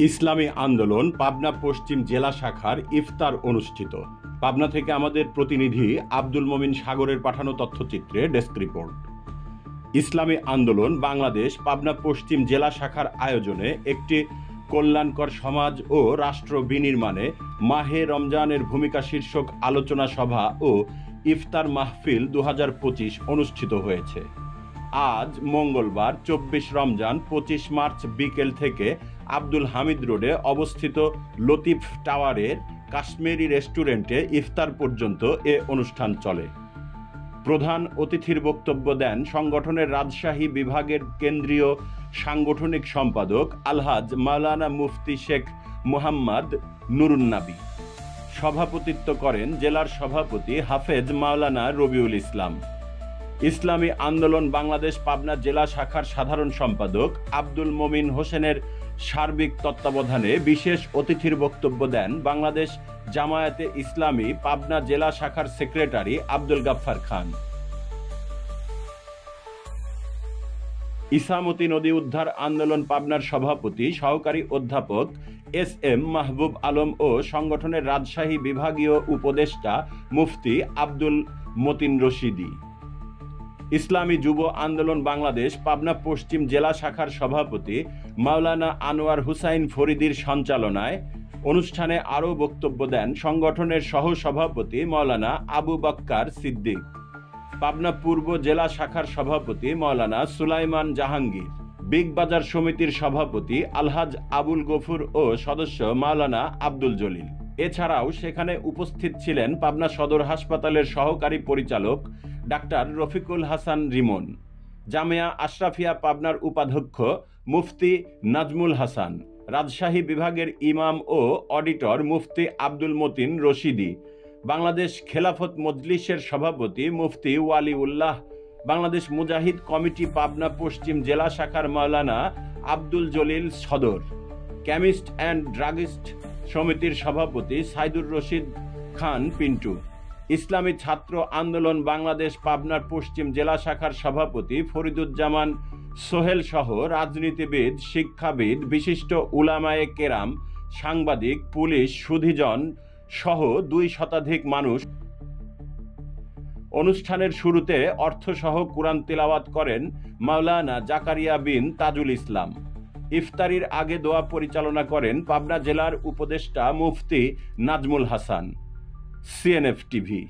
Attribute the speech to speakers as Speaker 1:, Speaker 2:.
Speaker 1: ইসলামী আন্দোলন পাবনা পশ্চিম জেলা শাখার ইফতার অনুষ্ঠিত। পাবনা থেকে আমাদের প্রতিনিধি আব্দুল মমিন সাগরের পাঠানো তথ্যচিত্রে ডেস্ক রিপোর্ট। ইসলামী আন্দোলন বাংলাদেশ পাবনা পশ্চিম জেলা শাখার আয়োজনে একটি কল্যাণকর সমাজ ও রাষ্ট্র বিনির্মাণে মাহে রমজানের ভূমিকা শীর্ষক আলোচনা সভা ও ইফতার মাহফিল 2025 অনুষ্ঠিত হয়েছে। আজ মঙ্গলবার 24 রমজান 25 মার্চ বিকেল থেকে আব্দুল হামিদ রোডে অবস্থিত লতিফ টাওয়ারের কাশ্মীরি রেস্টুরেন্টে ইফতার পর্যন্ত এ অনুষ্ঠান চলে। প্রধান অতিথির বক্তব্য দেন সংগঠনের রাজশাহী বিভাগের কেন্দ্রীয় সাংগঠনিক সম্পাদক আলহাজ মাওলানা মুফতি শেখ মুহাম্মদ নুরুন্নবী। সভাপতিত্ব করেন জেলার সভাপতি হাফেজ মাওলানা রবিউল ইসলাম। ইসলামী আন্দোলন বাংলাদেশ পাবনা জেলা শাখার সাধারণ সম্পাদক আব্দুল মমিন হোসেনের সার্বিক তত্ত্বাবধানে বিশেষ অতিথির বক্তব্য দেন বাংলাদেশ জামায়াতে ইসলামী পাবনা জেলা শাখার সেক্রেটারি আব্দুল গাফফার খান। ইসামতি নদী উদ্ধার আন্দোলন পাবনার সভাপতি সহকারী অধ্যাপক এস.এম. মাহবুব আলম ও সংগঠনের রাজশাহী বিভাগীয় উপদেষ্টা মুফতি আব্দুল মতিন রশিদি। ইসলামী যুব আন্দোলন বাংলাদেশ পাবনা পশ্চিম জেলা শাখার সভাপতি মাওলানা আনোয়ার হুসাইন ফরিদির সঞ্চালনায় অনুষ্ঠানে আরও বক্তব্য দেন সংগঠনের সহ সভাপতি মাওলানা আবু বক্কর সিদ্দিক, পাবনা পূর্ব জেলা শাখার সভাপতি মাওলানা সুলাইমান জাহাঙ্গীর, বিগ বাজার সমিতির সভাপতি আলহাজ আবুল গফুর ও সদস্য মাওলানা আব্দুল জলিল। এছাড়াও সেখানে উপস্থিত ছিলেন পাবনা সদর হাসপাতালের সহকারী পরিচালক ডাক্তার রফিকুল হাসান রিমন, জামিয়া আশরাফিয়া পাবনার উপাধ্যক্ষ মুফতি নাজমুল হাসান, রাজশাহী বিভাগের ইমাম ও অডিটর মুফতি আব্দুল মতিন রশিদি, বাংলাদেশ খেলাফত মজলিসের সভাপতি মুফতি ওয়ালিউল্লাহ, বাংলাদেশ মুজাহিদ কমিটি পাবনা পশ্চিম জেলা শাখার মাওলানা আব্দুল জলিল সদর, কেমিস্ট অ্যান্ড ড্রাগিস্ট সমিতির সভাপতি সাইদুর রশিদ খান পিন্টু, ইসলামী ছাত্র আন্দোলন বাংলাদেশ পাবনার পশ্চিম জেলা শাখার সভাপতি ফরিদুজ্জামান সোহেল সহ রাজনীতিবিদ, শিক্ষাবিদ, বিশিষ্ট উলামায়ে কেরাম, সাংবাদিক, পুলিশ, সুধীজন সহ 2 শতাধিক মানুষ। অনুষ্ঠানের শুরুতে অর্থসহ কুরআন তিলাওয়াত করেন মাওলানা জাকারিয়া বিন তাজুল ইসলাম। ইফতারির আগে দোয়া পরিচালনা করেন পাবনা জেলার উপদেষ্টা মুফতি নাজমুল হাসান। CNF TV.